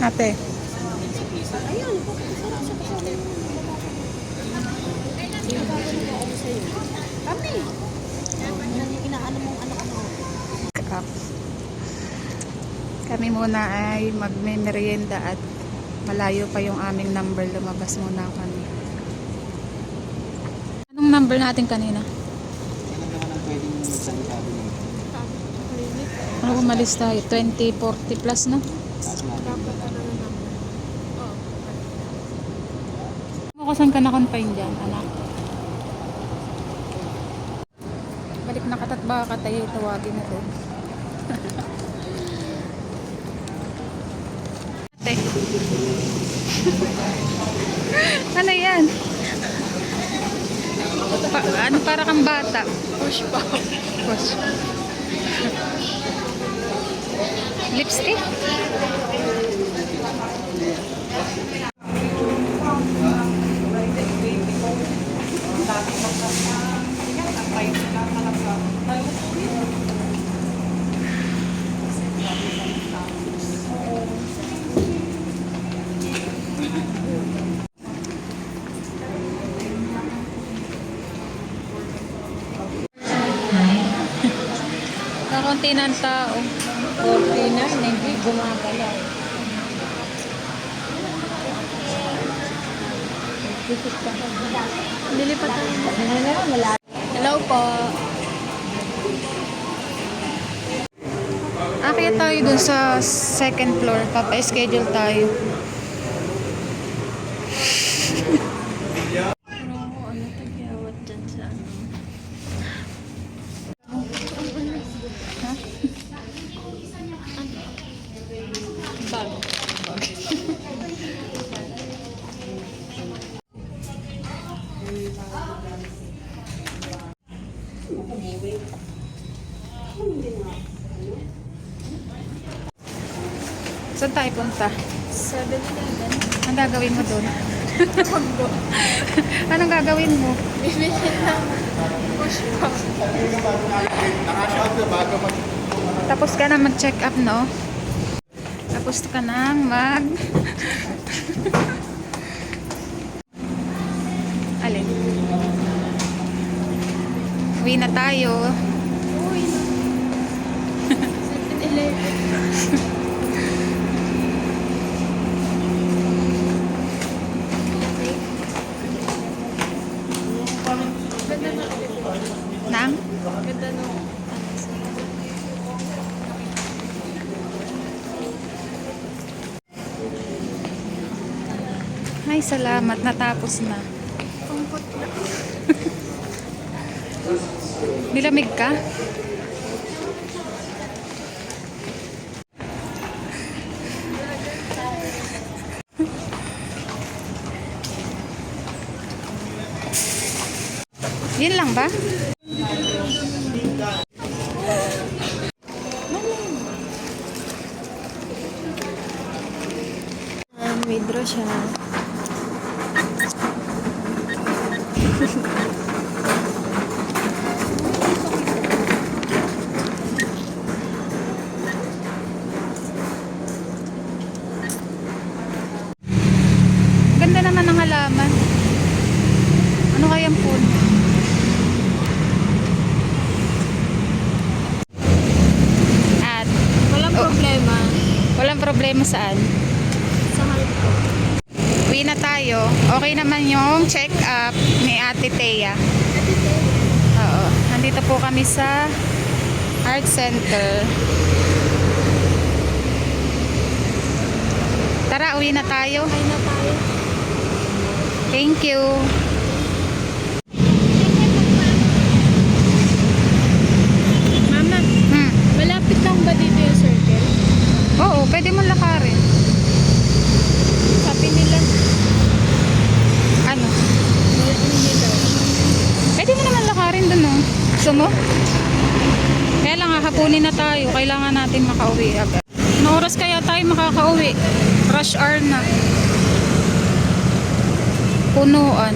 Ate. Ayun, kami. Inaano mong ano-ano. Kami muna ay magme-merienda at malayo pa yung aming number. Lumabas muna kami. Anong number natin kanina? Ano umalis tayo? 2040 plus na? Kung saan ka na-confine dyan, anak? Balik na katat baka tayo tawagin na doon. Ate. Ano yan? Ano para kang bata? Push pa. Push. Lipstick? Kakunti ng tao. 49, hindi gumagalaw. Lilipat tayo. Hello po. Kaya tayo dun sa second floor. Papa-schedule tayo. Pero ano tagyawat dyan sa ano? Ha? Bag. Saan tayo punta? 7-Eleven. Anong gagawin mo doon? Anong gagawin mo? Bibili ng push pa. Tapos ka na mag-check up, no? Tapos ka na Alin? Uwi na tayo. Uy. 7-Eleven. Nang? Ganda nung Ay, salamat. Natapos na. pangkot na. Nilamig ka? Yun lang ba? Withdraw siya. Ganda naman ng halaman. Ano kayang puno? At Walang problema. walang problema saan? Sa health ko. Uwi na tayo. Okay naman yung check-up ni Ate Thea. Oo. Nandito po kami sa Art Center. Tara, uwi na tayo. Kain na tayo. Thank you. Mama, malapit lang ba dito yung circle? Oo, pwede mo lakarin. Sabi nila, Ano? hindi daw. Pwede mo naman lakarin dun, no? Gusto mo? Kaya lang, hahapunin na tayo. Kailangan natin makauwi agad. Anong oras kaya tayo makakauwi? Rush hour na. Punuan.